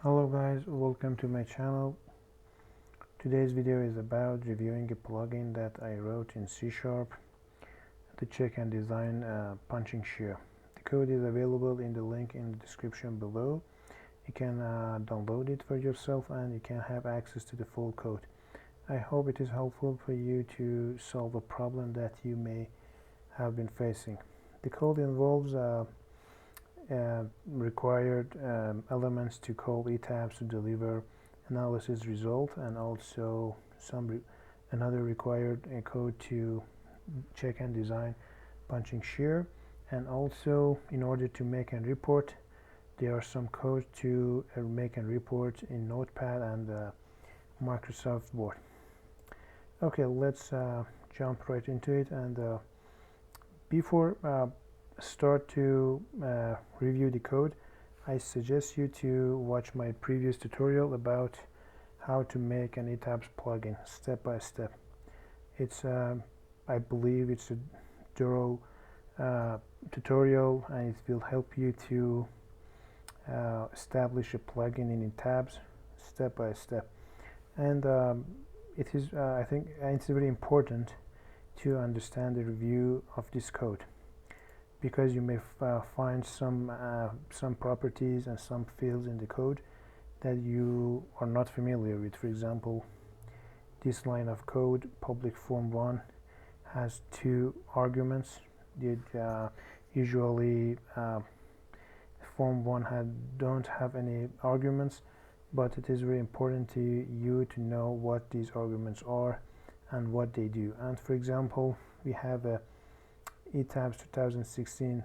Hello guys, welcome to my channel. Today's video is about reviewing a plugin that I wrote in C# to check and design punching shear. The code is available in the link in the description below. You can download it for yourself and you can have access to the full code. I hope it is helpful for you to solve a problem that you may have been facing. The code involves required elements to call Etabs to deliver analysis result, and also another required code to check and design punching shear, and also in order to make a report there are some code to make a report in Notepad and Microsoft Word. Okay, let's jump right into it, and before start to review the code, I suggest you to watch my previous tutorial about how to make an Etabs plugin step by step. It's I believe it's a thorough tutorial, and it will help you to establish a plugin in Etabs step by step. And it is I think it's very important to understand the review of this code, because you may find some properties and some fields in the code that you are not familiar with. For example, this line of code, public form1, has 2 arguments. Usually form1 don't have any arguments, but it is very important to you to know what these arguments are and what they do. And for example, we have a Etabs 2016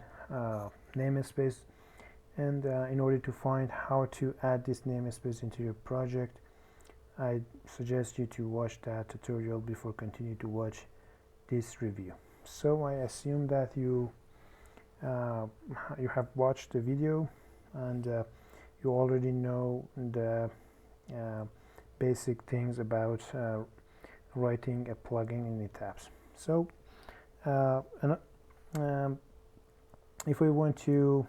namespace, and in order to find how to add this namespace into your project, I suggest you to watch that tutorial before continue to watch this review. So I assume that you have watched the video, and you already know the basic things about writing a plugin in Etabs. So if we want to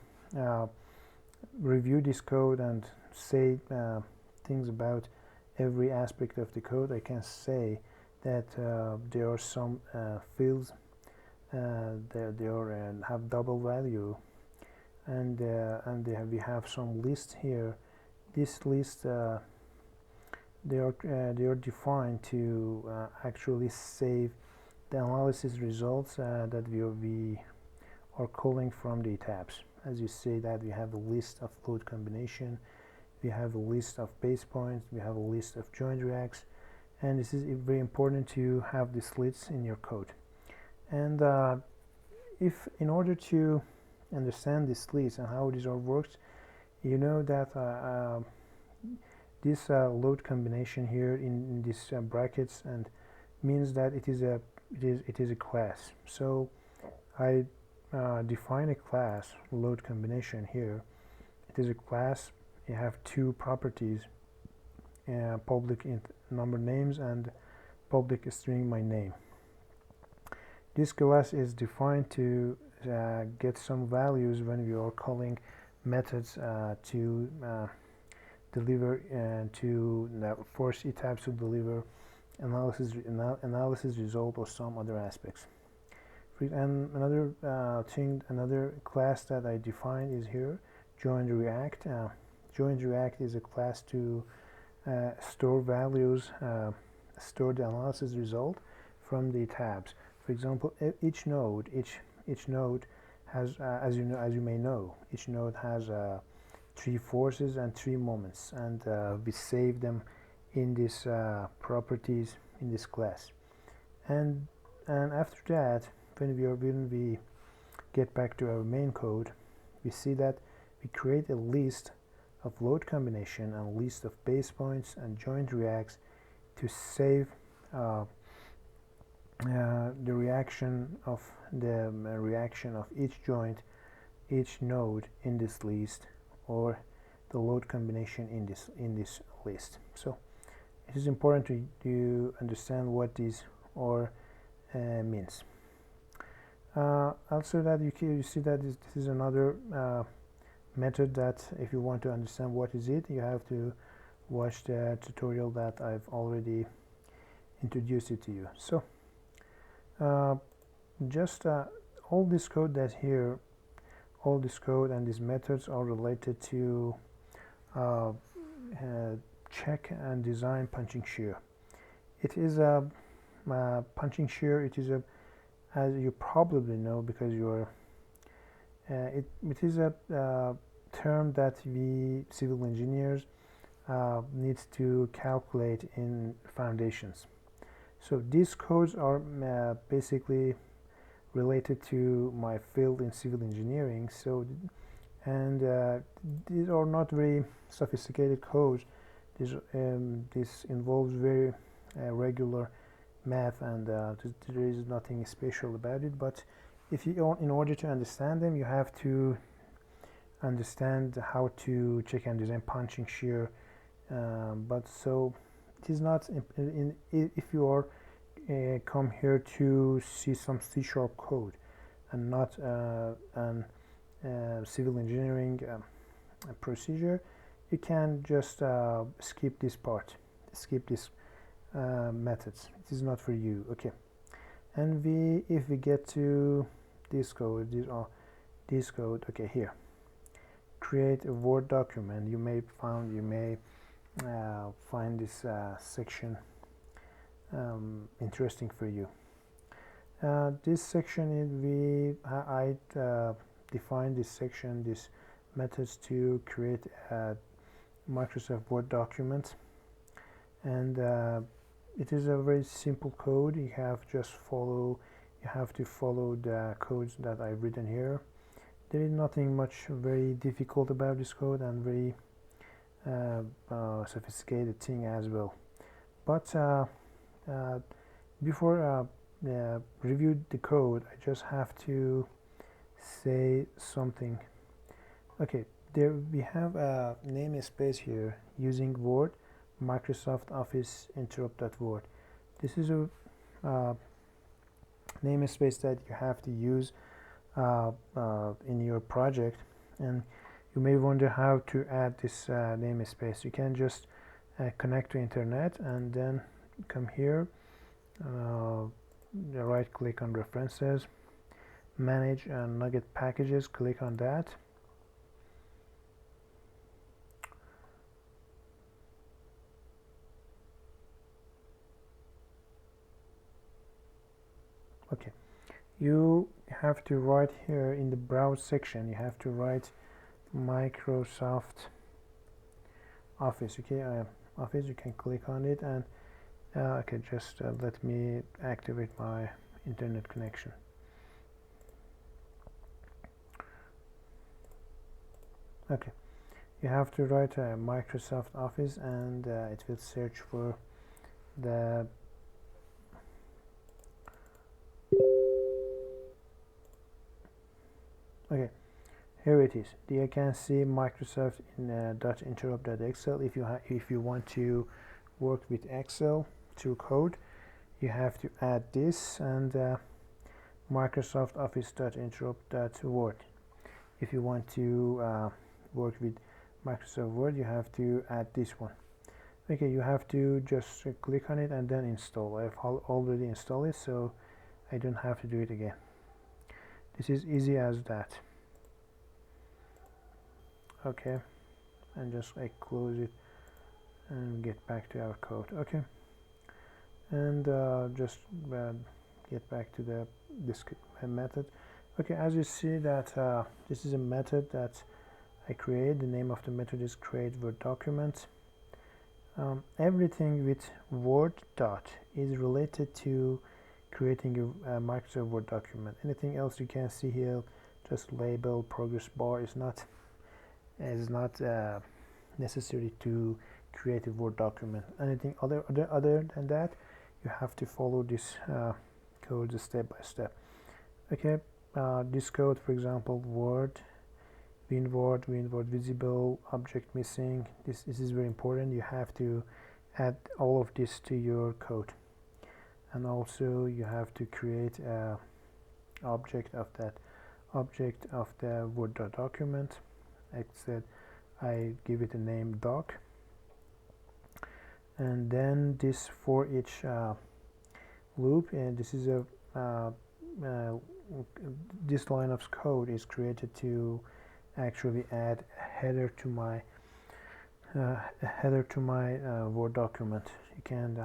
review this code and say things about every aspect of the code, I can say that there are some fields that they have double value, and we have some lists here. This list they are defined to actually save the analysis results that we are calling from the Etabs. As you see that we have a list of load combination, we have a list of base points, we have a list of joint reacts, and this is very important to have these lists in your code. And if in order to understand this list and how this all works, you know that this load combination here in these brackets and means that it is a class. So I define a class load combination here. It is a class. You have 2 properties, public int number names and public string my name. This class is defined to get some values when we are calling methods to deliver and to force Etabs to deliver analysis result or some other aspects. And another class that I define is here, joint react. Joint react is a class to store values, store the analysis result from the tabs. For example, each node has, as you may know, each node has 3 forces and 3 moments, and we save them in this properties in this class. And after that, when we get back to our main code, we see that we create a list of load combination and list of base points and joint reacts to save the reaction of each joint, each node in this list, or the load combination in this list. So it is important to understand what these are means. Also, that you see that this is another method that if you want to understand what is it, you have to watch the tutorial that I've already introduced it to you. So just all this code that here, all this code and these methods are related to check and design punching shear. It is a punching shear. It is a, as you probably know because you're it is a term that we civil engineers needs to calculate in foundations. So these codes are basically related to my field in civil engineering. So and these are not very sophisticated codes. This involves very regular math, and there is nothing special about it. But if you, in order to understand them, you have to understand how to check and design punching shear. But so it is not if you are come here to see some C# code and not an civil engineering procedure, you can just skip this part, skip this methods. It is not for you. Okay, and if we get to this code, this code. Okay, here, create a Word document. You may find this section interesting for you. This section is I define this section, these methods to create a Microsoft Word document, and it is a very simple code. You have to follow the codes that I've written here. There is nothing much very difficult about this code, and very sophisticated thing as well. But before review the code, I just have to say something. Okay, there we have a namespace here using Word, Microsoft Office interrupt.word. This is a namespace that you have to use in your project, and you may wonder how to add this namespace. You can just connect to internet and then come here, right click on references, manage and nugget packages, click on that. Okay, you have to write here in the browse section, you have to write Microsoft Office. Okay, Office, you can click on it, and okay, just let me activate my internet connection. Okay, you have to write Microsoft Office, and it will search for the okay, here it is. You can see Microsoft in .interrupt.excel. If you want to work with Excel through code, you have to add this, and Microsoft Office.interrupt.word. If you want to work with Microsoft Word, you have to add this one. Okay, you have to just click on it and then install. I've already installed it, so I don't have to do it again. This is easy as that. Okay, and just I close it and get back to our code. Okay, and just get back to this method. Okay, as you see that this is a method that I create. The name of the method is create Word document. Everything with Word dot is related to creating a Microsoft Word document. Anything else you can see here, just label, progress bar, is not necessary to create a Word document. Anything other than that, you have to follow this code step by step. Okay, this code, for example, Word, WinWord visible, object missing. This is very important. You have to add all of this to your code, and also you have to create a object of the Word document, except I give it a name doc, and then this for each loop, and this is a this line of code is created to actually add a header to my Word document. You can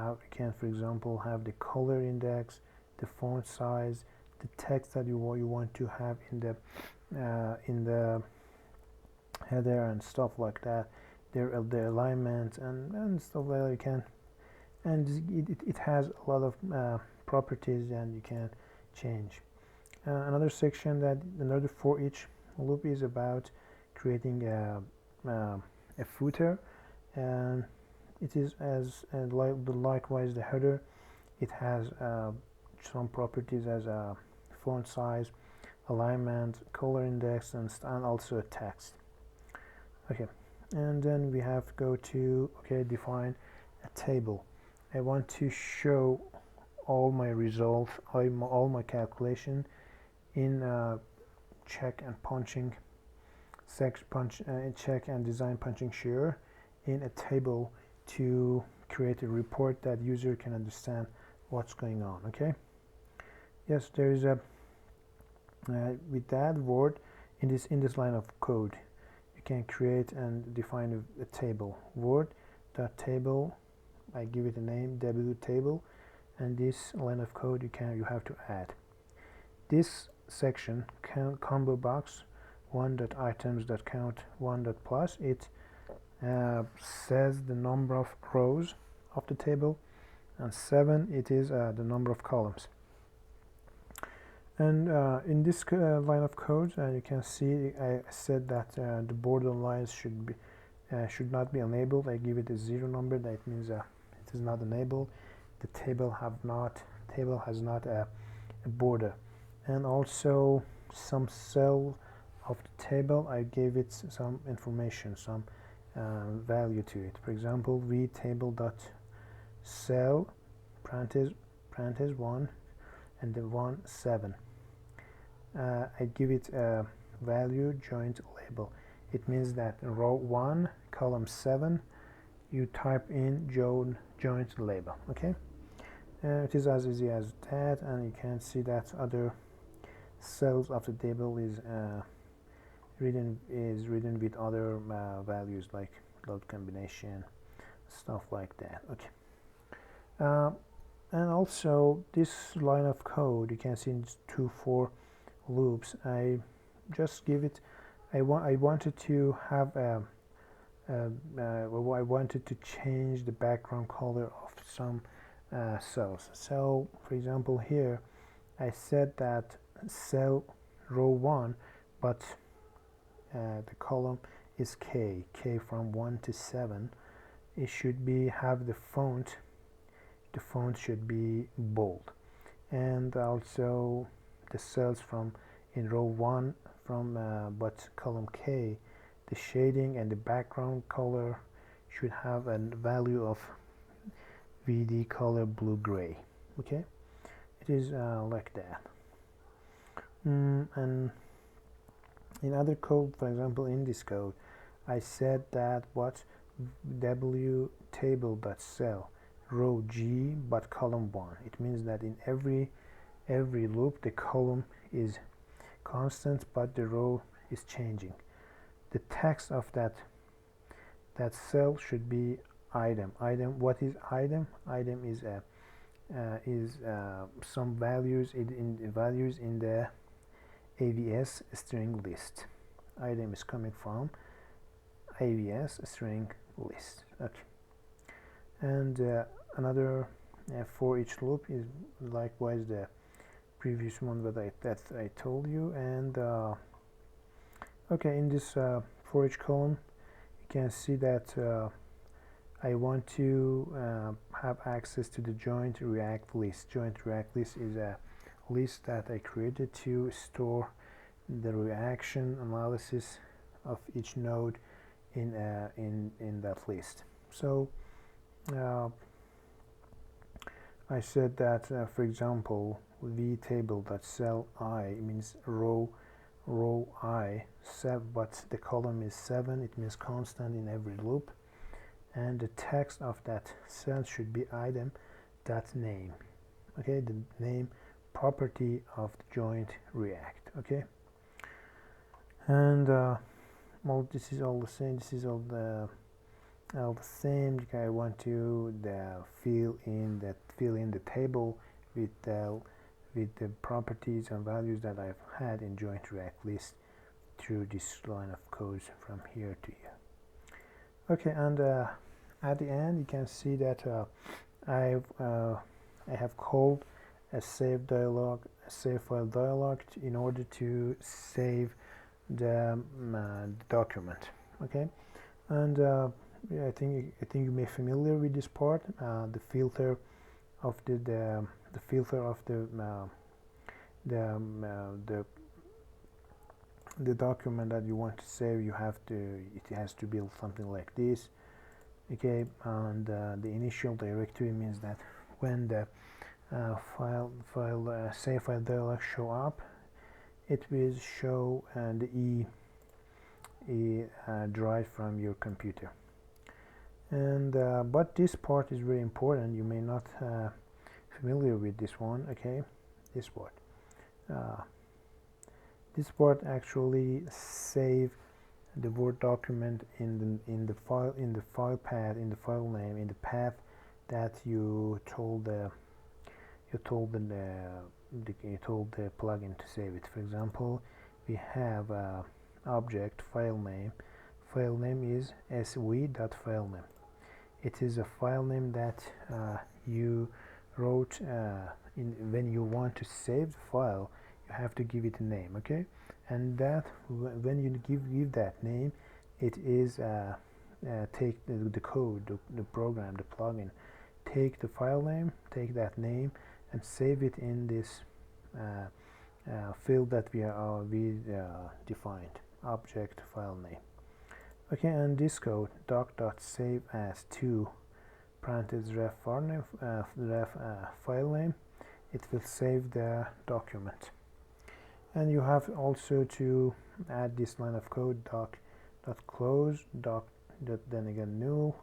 for example have the color index, the font size, the text that you want to have in the header and stuff like that, the alignment and stuff like that. You can, and it has a lot of properties and you can change. Another for each loop is about creating a footer, and it is likewise the header. It has some properties as a font size, alignment, color index, and also a text. Okay, and then we have to go to define a table. I want to show all my results, all my calculation in check and design punching Shear in a table to create a report that user can understand what's going on. Okay. Yes, there is a with that word in this line of code, you can create and define a table. Word.table. I give it a name w table, and this line of code you have to add this section combo box 1.items.count 1.plus. It says the number of rows of the table, and 7 it is the number of columns. And in this line of code, you can see I said that the border lines should not be enabled. I give it a 0 number. That means it is not enabled. The table has not a border. And also some cell of the table, I gave it some information, some value to it. For example, vtable.cell parentheses 1 and the 1 7. I give it a value joint label. It means that in row 1 column 7 you type in joint label. Okay, it is as easy as that, and you can see that other cells of the table is written with other values like load combination, stuff like that. Okay, and also this line of code you can see in 2 for loops. I just give it. I wanted to have I wanted to change the background color of some cells. So for example here I said that cell row 1, but the column is K from 1 to 7. It should have the font should be bold, and also the cells in row 1 but column K, the shading and the background color should have a value of VD color blue gray. Okay, it is like that. And in other code, for example in this code, I said that what w table.cell row G but column 1. It means that in every loop the column is constant but the row is changing. The text of that cell should be item. What is item? Item is some values in the AVS string list. Item is coming from AVS string list. Okay, and another for each loop is likewise the previous one that I told you. And okay, in this for each column you can see that I want to have access to the joint React list. Joint React list is a list that I created to store the reaction analysis of each node in that list. So I said that for example vtable.cell I means row row I 7, but the column is 7. It means constant in every loop, and the text of that cell should be item.name. Okay, the name property of the joint React. Okay, and well, this is all the same. This is all the same. I want to fill in the table with the properties and values that I've had in joint React list through this line of code from here to here. Okay, and at the end you can see that I have called a save file dialog in order to save the document. Okay, and yeah, I think you may be familiar with this part. The filter of the document that you want to save. It has to build something like this. Okay, and the initial directory means that when the save file dialog show up, it will show the drive from your computer. And but this part is very important. You may not familiar with this one. Okay, this part actually save the Word document in the file path, in the file name, in the path that you told the plugin to save it. For example, we have object file name. File name is sv.filename. It is a file name that you wrote when you want to save the file. You have to give it a name. Okay, and that when you give that name, it is take the code, the program, the plugin, take the file name, take that name, and save it in this field that we defined, object file name. Okay, and this code doc.save as to parentheses ref file name, it will save the document. And you have also to add this line of code, doc.close, then again null,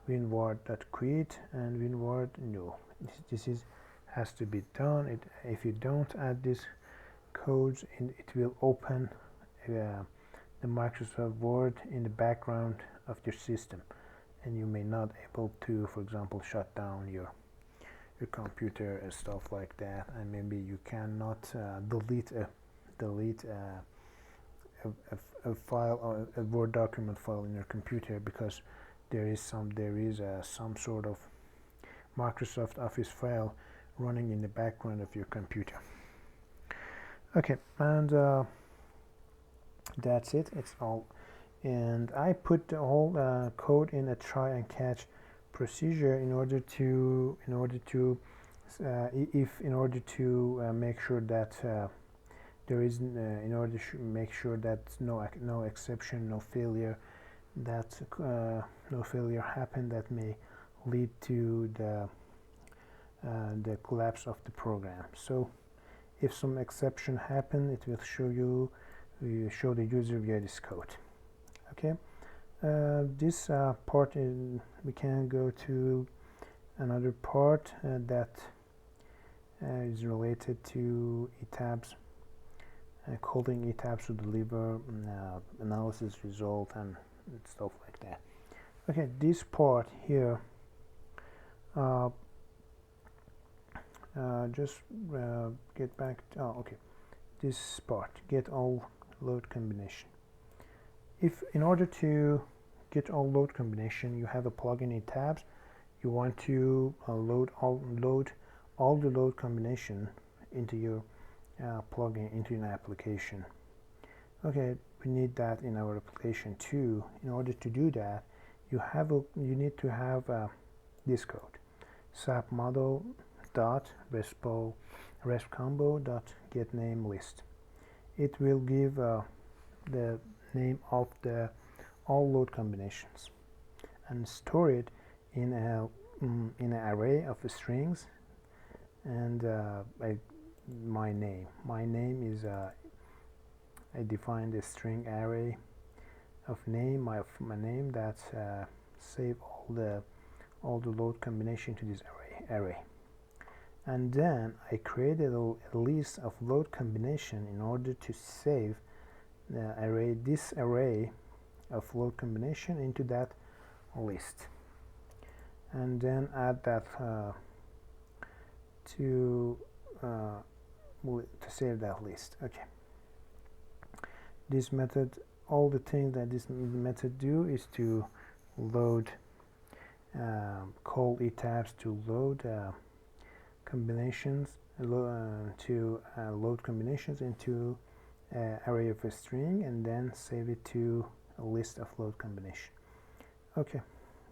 winward.create, and winward null. This has to be done. If you don't add this codes, it will open the Microsoft Word in the background of your system, and you may not able to, for example, shut down your computer and stuff like that, and maybe you cannot delete a file or a Word document file in your computer because there is some sort of Microsoft Office file running in the background of your computer. Okay, and that's it. It's all, and I put the whole code in a try and catch procedure in order to make sure that there is in order to make sure that no exception, no failure, that no failure happened that may lead to the collapse of the program. So if some exception happen, it will show the user via this code. Okay, this part we can go to another part that is related to Etabs, calling Etabs to deliver analysis result and stuff like that. Okay, this part here, just get back to, okay, this part, get all load combination. If in order to get all load combination, you have a plugin in Etabs, you want to load all the load combination into your plugin, into an application. Okay, we need that in our application too. In order to do that, you need to have this code, sap model dot resp combo dot get name list. It will give the name of all load combinations and store it in an array of strings, and my name is I defined a string array of name of my name that save all the load combination to this array. And then I created a list of load combination in order to save this array of load combination into that list, and then add that to save that list. Okay, this method, all the things that this method do is to load call etabs to load combinations load combinations into array of a string, and then save it to a list of load combination. Okay,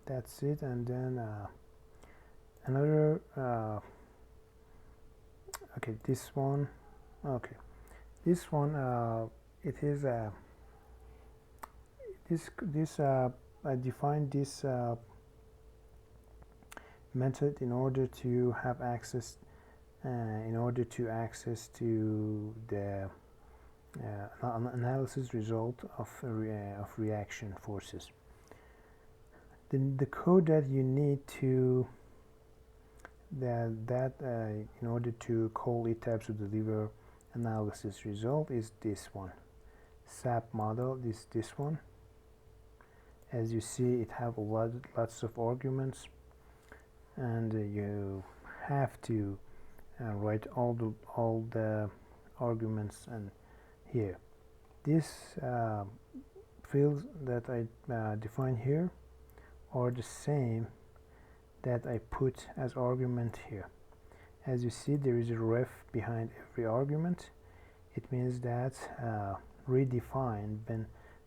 that's it. And then another okay, this one, okay, this one it is I defined this method in order to have access to the analysis result of reaction forces. The code that you need to in order to call etabs to deliver analysis result is this one, SAP model. This one. As you see, it have lots of arguments, and you have to write all the arguments. And here, this fields that I define here are the same that I put as argument here. As you see, there is a ref behind every argument. It means that redefined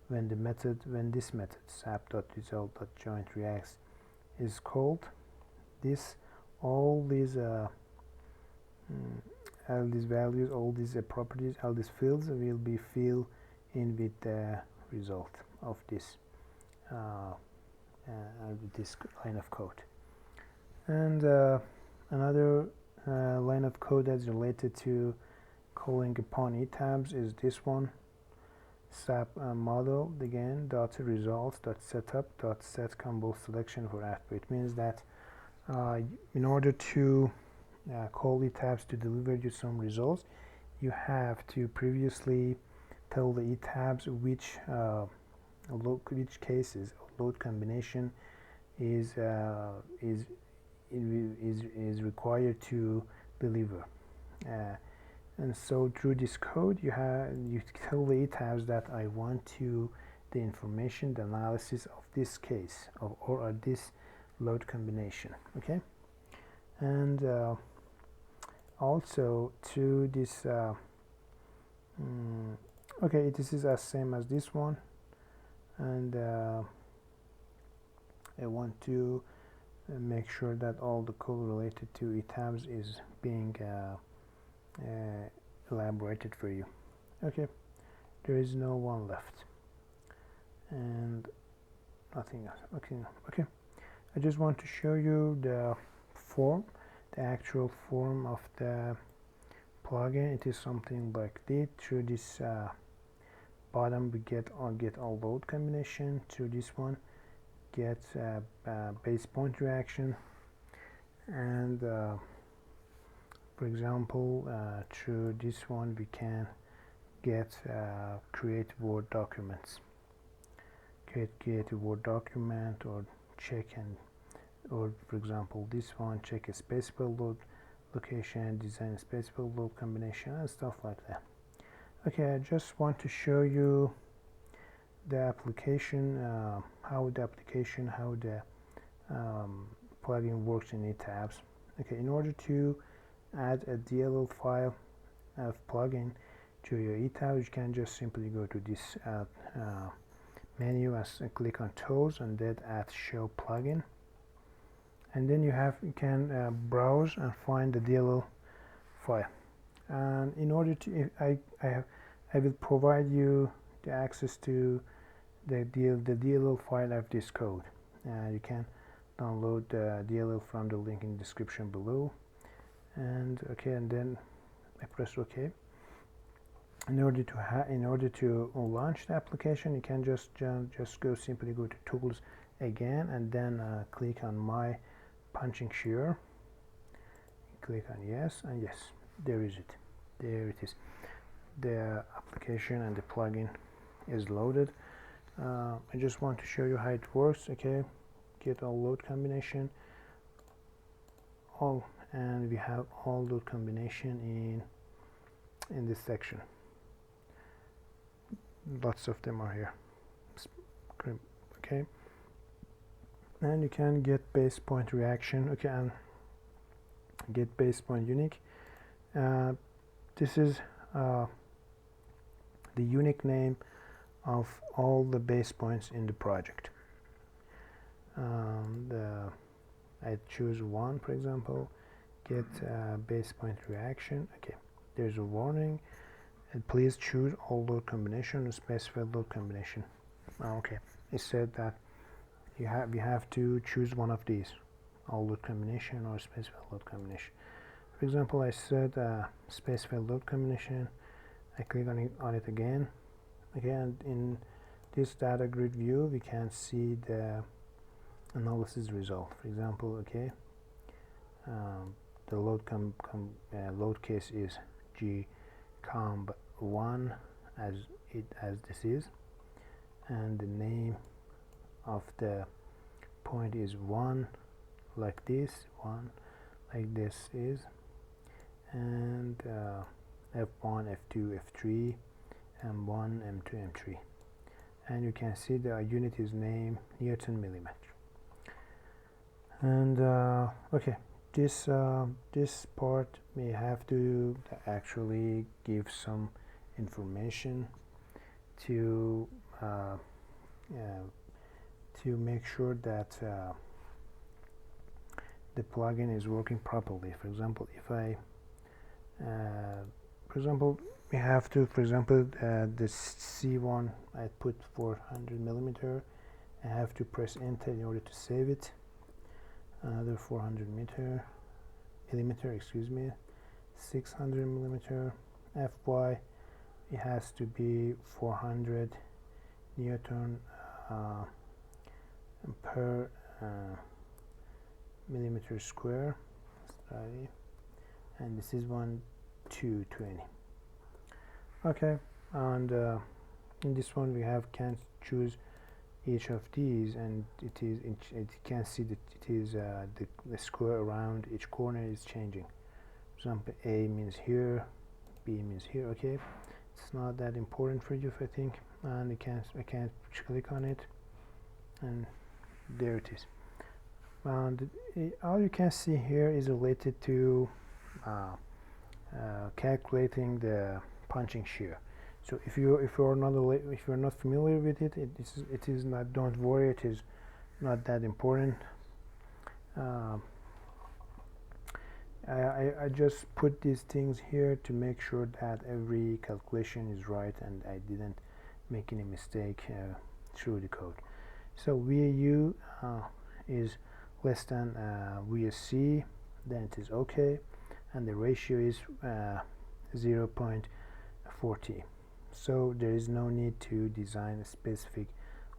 when this method sap.result.joinReacts is called, all these values, all these properties, all these fields will be filled in with the result of this line of code. And another line of code that's related to calling upon etabs is this one, SAP model again .results.setup.set combo selection for output. It means that in order to call etabs to deliver you some results, you have to previously tell the etabs which cases of load combination is required to deliver. And so through this code, you tell the etabs that I want the information, the analysis of this case or this load combination. Okay, and also to this okay, this is as same as this one, and I want to make sure that all the code related to etabs is being elaborated for you. Okay, there is no one left and nothing else. Okay, I just want to show you the actual form of the plugin. It is something like this. Through this bottom we get all load combination. Through this one get base point reaction, and for example, through this one we can get create Word documents, create a Word document, or or for example this one, check a specific load location, design a specific load combination, and stuff like that. Okay, I just want to show you the application, how the plugin works in Etabs. Okay, in order to add a DLL file of plugin to your Etabs, you can just simply go to this menu and click on Tools, and then add Show Plugin, and then you can browse and find the DLL file. And in order to, I will provide you the access to the DLL file of this code. You can download the DLL from the link in the description below. And okay, and then I press OK. in order to launch the application, you can just simply go to Tools again, and then click on My Punching Shear. Click on Yes, and yes, there is it. There it is. The application and the plugin is loaded. I just want to show you how it works. Okay, get all load combination, and we have all load combination in this section. Lots of them are here. Okay, and you can get base point reaction. Okay, and get base point unique. This is the unique name of all the base points in the project. I choose one, for example, get base point reaction. Okay, there's a warning, and please choose all load combination or specified load combination. Okay, it said that you have to choose one of these, all load combination or specified load combination. For example, I said specified load combination. I click on it again. Again, in this data grid view, we can see the analysis result. For example, okay, the load case is gcomb1 as this is, and the name of the point is 1 like this, 1 like this is, and F1, F2, F3, M1, M2, M3, and you can see the unit is named Newton millimeter. And okay, this part may have to actually give some information to make sure that the plugin is working properly. For example, if I we have to, for example, the C1 I put 400 millimeter. I have to press enter in order to save it. Another 400 millimeter, excuse me, 600 millimeter. Fy, it has to be 400 Newton per millimeter square. Sorry. And this is 220. Okay, and in this one we can choose each of these, and it can see that it is the square around each corner is changing. For example, A means here, B means here. Okay, it's not that important for you, I think, and I can click on it, and there it is. And all you can see here is related to calculating the punching shear. So if you're not familiar with it, it is not. Don't worry, it is not that important. I just put these things here to make sure that every calculation is right and I didn't make any mistake through the code. So VAU is less than VSC, then it is okay, and the ratio is 0.40. So there is no need to design a specific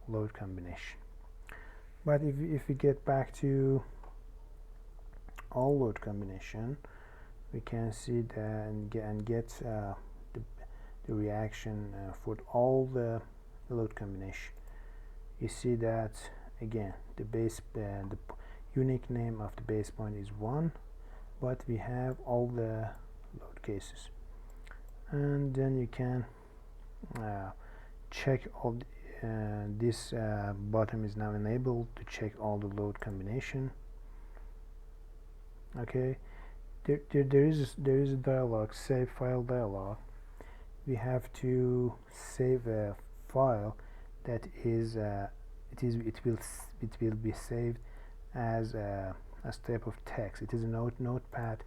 load combination. But if we get back to all load combination, we can see that and get the reaction for all the load combination. You see that again the unique name of the base point is 1, but we have all the load cases, and then you can check all this button is now enabled to check all the load combination. Okay, there is a dialog, save file dialog. We have to save a file that is it will be saved as a type of text. It is a notepad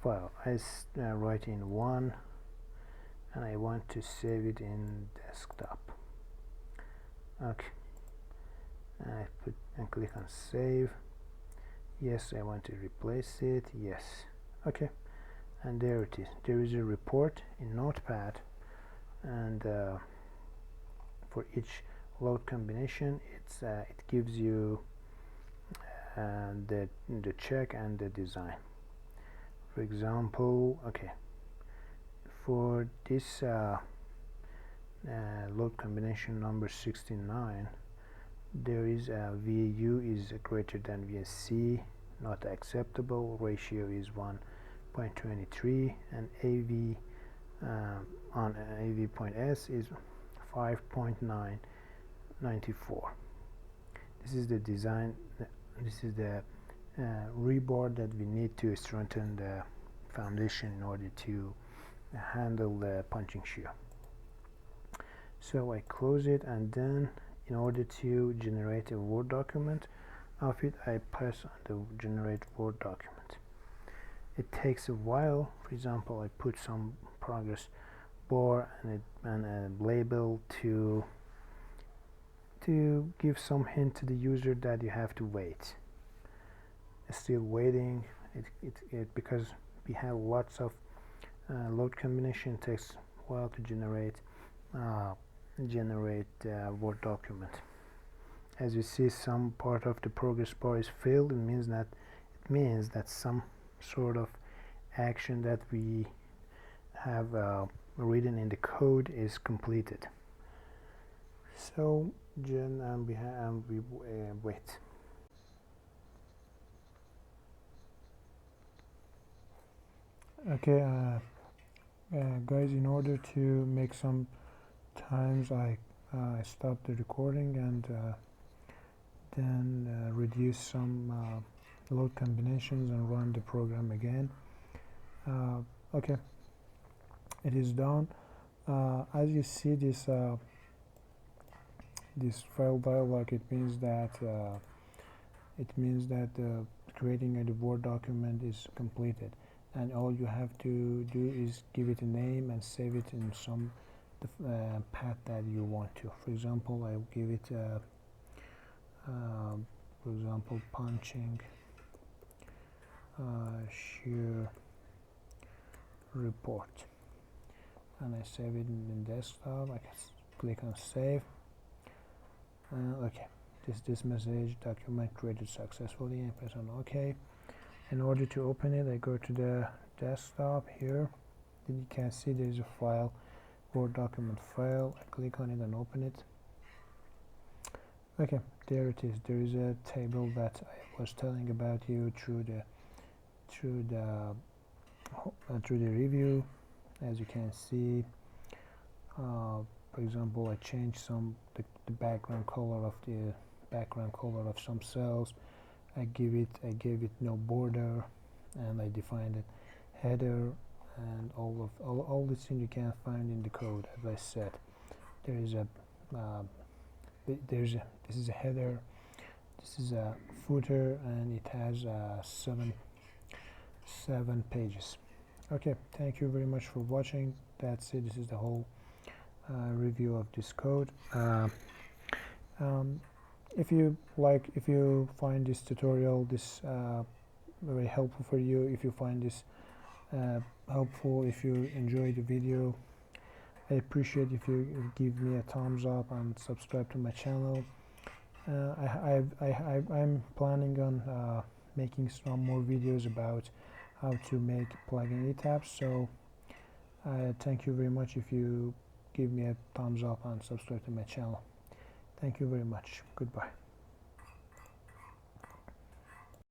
file. I write in 1, and I want to save it in desktop. Okay, and I put and click on save. Yes, I want to replace it. Yes. Okay, and there it is. There is a report in notepad and for each load combination it gives you the check and the design. For example, okay, for this load combination number 69, there is a VU is greater than VSC, not acceptable, ratio is 1.23, and AV on AV point S is 5.994. This is the design, this is the rebar that we need to strengthen the foundation in order to handle the punching shear. So I close it, and then in order to generate a Word document of it, I press on the generate Word document. It takes a while. For example, I put some progress bar and a label to give some hint to the user that you have to wait. Still waiting. Because we have lots of load combination, it takes a while to generate Word document. As you see, some part of the progress bar is filled. It means that some sort of action that we have written in the code is completed. So we wait. Okay, guys, in order to make some times I stop the recording and then reduce some load combinations and run the program again. Okay, it is done. As you see, this file dialog, it means that creating a Word document is completed, and all you have to do is give it a name and save it in some path that you want to. For example, I'll give it for example, punching shear report, and I save it in desktop. I can click on save. Okay, this message, document created successfully, and press on OK. In order to open it, I go to the desktop here. You can see there is a file, Word document file. I click on it and open it. Okay, there it is. There is a table that I was telling about you through the review. As you can see, for example, I changed the background color of some cells. I gave it no border, and I defined it header, and all the things you can find in the code. As I said, this is a header, this is a footer, and it has 7 pages. Okay, thank you very much for watching. That's it. This is the whole review of this code. If you find this tutorial very helpful for you, if you find this helpful, if you enjoy the video, I appreciate if you give me a thumbs up and subscribe to my channel. I'm planning on making some more videos about how to make plugin Etabs, so thank you very much if you give me a thumbs up and subscribe to my channel. Thank you very much. Goodbye.